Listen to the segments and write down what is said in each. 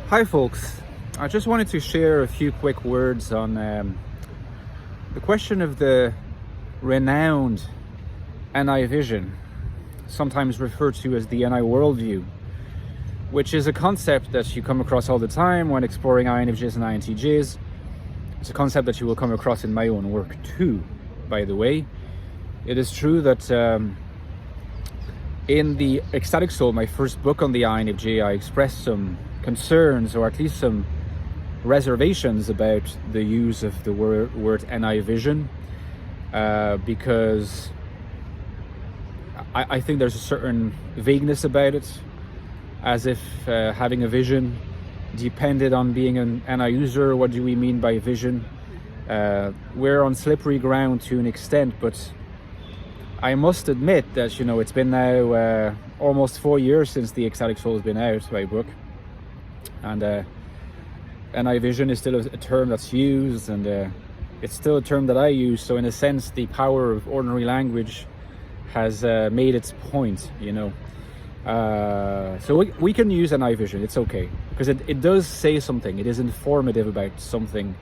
Hi folks, I just wanted to share a few quick words on the question of the renowned Ni vision, sometimes referred to as the Ni worldview, which is a concept that you come across all the time when exploring INFJs and INTJs. It's a concept that you will come across in my own work too, by the way. It is true that in the Ecstatic Soul, my first book on the INFJ, I expressed some concerns, or at least some reservations, about the use of the word Ni vision, because I think there's a certain vagueness about it, as if having a vision depended on being an Ni user. What do we mean by vision? We're on slippery ground to an extent, but I must admit that, it's been now almost 4 years since the Ecstatic Soul has been out, my book. And Ni vision is still a term that's used, and it's still a term that I use. So in a sense, the power of ordinary language has made its point, So we can use Ni vision, it's okay, because it does say something. It is informative about something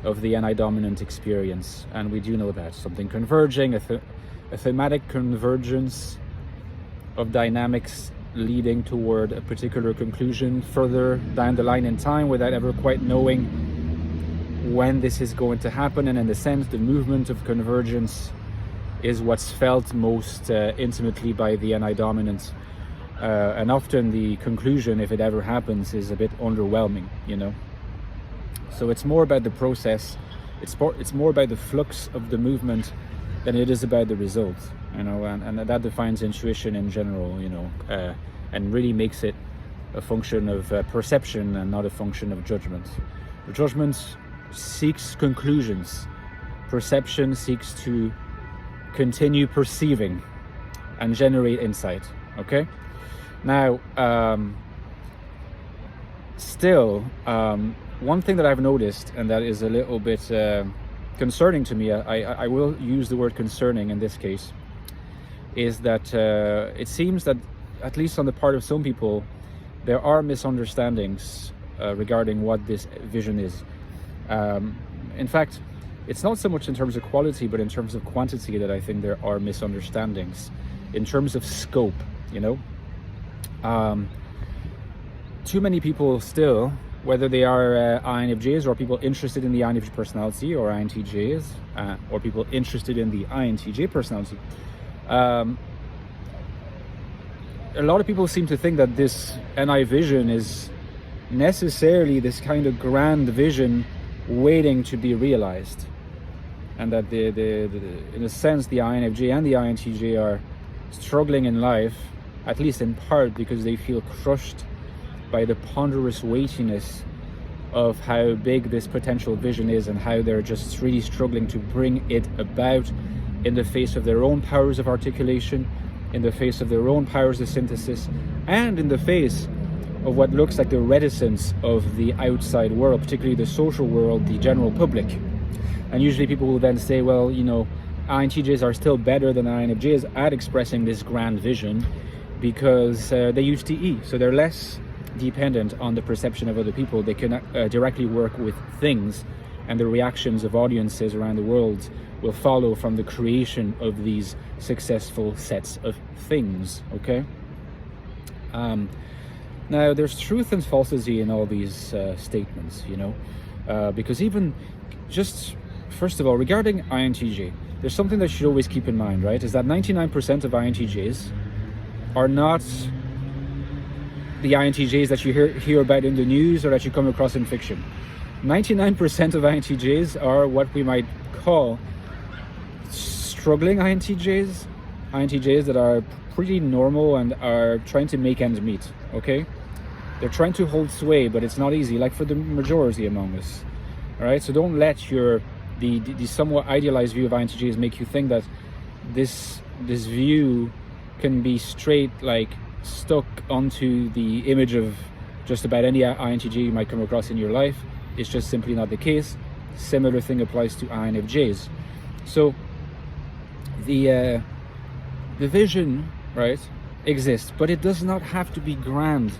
of the Ni dominant experience, and we do know that. Something converging, a thematic convergence of dynamics leading toward a particular conclusion further down the line in time, without ever quite knowing when this is going to happen. And in a sense, the movement of convergence is what's felt most intimately by the Ni dominant, and often the conclusion, if it ever happens, is a bit underwhelming, So it's more about the process, it's more about the flux of the movement than it is about the result, and that defines intuition in general, and really makes it a function of perception and not a function of judgment. The judgment seeks conclusions. Perception seeks to continue perceiving and generate insight. Okay? Now, still, one thing that I've noticed, and that is a little bit concerning to me, I will use the word concerning in this case, is that it seems that, at least on the part of some people, there are misunderstandings regarding what this vision is. In fact, it's not so much in terms of quality, but in terms of quantity that I think there are misunderstandings. In terms of scope, too many people still, whether they are INFJs or people interested in the INFJ personality, or INTJs, or people interested in the INTJ personality, a lot of people seem to think that this Ni vision is necessarily this kind of grand vision waiting to be realized, and that in a sense the INFJ and the INTJ are struggling in life, at least in part because they feel crushed by the ponderous weightiness of how big this potential vision is, and how they're just really struggling to bring it about in the face of their own powers of articulation, in the face of their own powers of synthesis, and in the face of what looks like the reticence of the outside world, particularly the social world, the general public. And usually people will then say, well, INTJs are still better than INFJs at expressing this grand vision because they use TE, so they're less dependent on the perception of other people. They can directly work with things, and the reactions of audiences around the world will follow from the creation of these successful sets of things. Okay. Now, there's truth and falsity in all these statements, because even just, first of all, regarding INTJ, there's something that you should always keep in mind, right? Is that 99% of INTJs are not the INTJs that you hear about in the news or that you come across in fiction. 99% of INTJs are what we might call struggling INTJs that are pretty normal and are trying to make ends meet, okay? They're trying to hold sway, but it's not easy, like for the majority among us, all right? So don't let the somewhat idealized view of INTJs make you think that this view can be straight, like, stuck onto the image of just about any INTJ you might come across in your life. It's just simply not the case. Similar thing applies to INFJs. So the vision, right, exists, but it does not have to be grand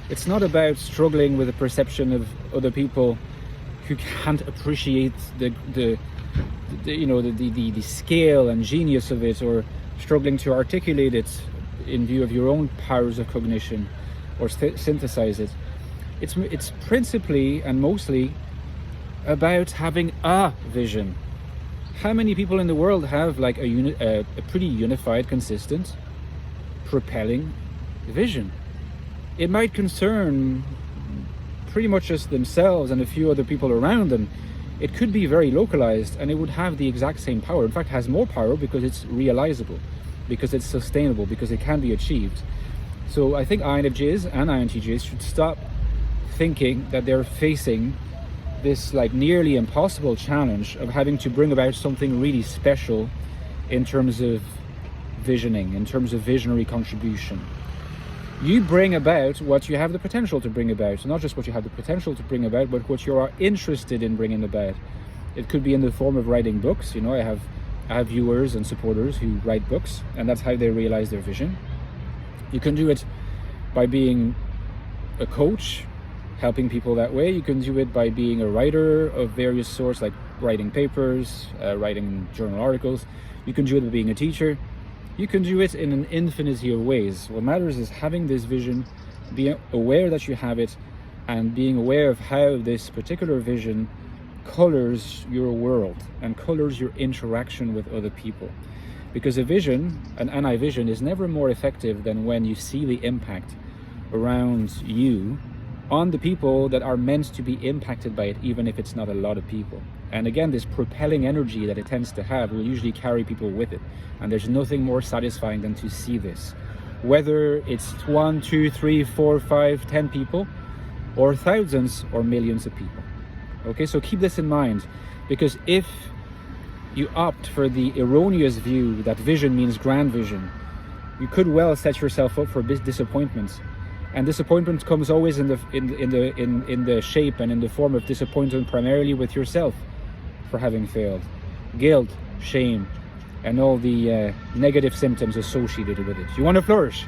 It's not about struggling with the perception of other people who can't appreciate the scale and genius of it, or struggling to articulate it in view of your own powers of cognition, or synthesize it. It's principally and mostly about having a vision. How many people in the world have like a pretty unified, consistent, propelling vision? It might concern pretty much just themselves and a few other people around them. It could be very localized, and it would have the exact same power. In fact, it has more power because it's realizable, because it's sustainable, because it can be achieved. So I think INFJs and INTJs should stop thinking that they're facing this like nearly impossible challenge of having to bring about something really special in terms of visioning, in terms of visionary contribution. You bring about what you have the potential to bring about, not just what you have the potential to bring about, but what you are interested in bringing about. It could be in the form of writing books. You know, I have viewers and supporters who write books, and that's how they realize their vision. You can do it by being a coach, helping people that way. You can do it by being a writer of various sorts, like writing papers, writing journal articles. You can do it by being a teacher. You can do it in an infinity of ways. What matters is having this vision, being aware that you have it, and being aware of how this particular vision colors your world and colors your interaction with other people. Because a vision, an NI vision, is never more effective than when you see the impact around you on the people that are meant to be impacted by it, even if it's not a lot of people. And again, this propelling energy that it tends to have will usually carry people with it. And there's nothing more satisfying than to see this. Whether it's 1, 2, 3, 4, 5, 10 people, or thousands or millions of people. Okay, so keep this in mind, because if you opt for the erroneous view that vision means grand vision, you could well set yourself up for disappointment. And disappointment comes always in the shape and in the form of disappointment primarily with yourself for having failed, guilt, shame, and all the negative symptoms associated with it. You want to flourish,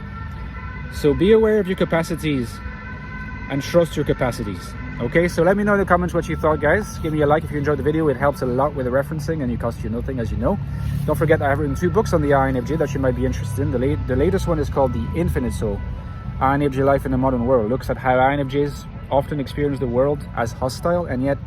so be aware of your capacities and trust your capacities. Okay, so let me know in the comments what you thought, guys. Give me a like if you enjoyed the video. It helps a lot with the referencing, and it costs you nothing, as you know. Don't forget, I have written 2 books on the INFJ that you might be interested in. The latest one is called The Infinite Soul, INFJ Life in the Modern World. Looks at how INFJs often experience the world as hostile, and yet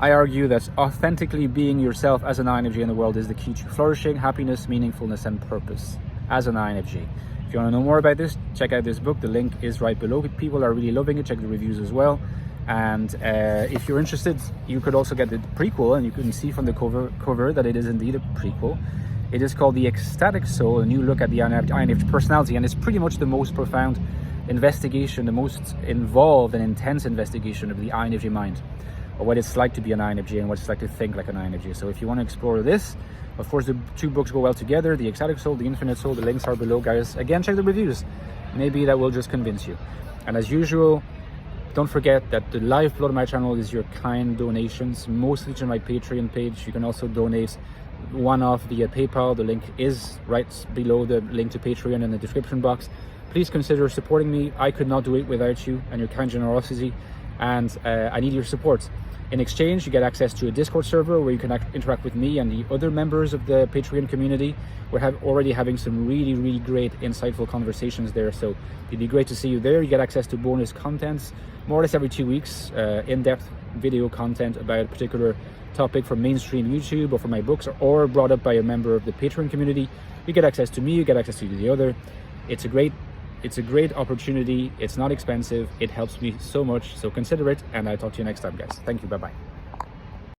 I argue that authentically being yourself as an INFJ in the world is the key to flourishing, happiness, meaningfulness, and purpose as an INFJ. If you want to know more about this, check out this book. The link is right below. People are really loving it. Check the reviews as well. And if you're interested, you could also get the prequel, and you can see from the cover that it is indeed a prequel. It is called The Ecstatic Soul, a new look at the INFJ personality, and it's pretty much the most profound investigation, the most involved and intense investigation of the INFJ mind, or what it's like to be an INFJ and what it's like to think like an INFJ. So if you want to explore this, of course, the 2 books go well together. The Ecstatic Soul, The Infinite Soul, the links are below, guys. Again, check the reviews. Maybe that will just convince you. And as usual, don't forget that the lifeblood of my channel is your kind donations, mostly to my Patreon page. You can also donate one-off via PayPal. The link is right below the link to Patreon in the description box. Please consider supporting me. I could not do it without you and your kind generosity, and I need your support. In exchange, you get access to a Discord server where you can interact with me and the other members of the Patreon community. We're already having some really, really great, insightful conversations there, so it'd be great to see you there. You get access to bonus contents, more or less every 2 weeks, in-depth video content about a particular topic from mainstream YouTube or from my books, or brought up by a member of the Patreon community. You get access to me, you get access to the other. It's a great opportunity. It's not expensive. It helps me so much. So consider it, and I'll talk to you next time, guys. Thank you. Bye-bye.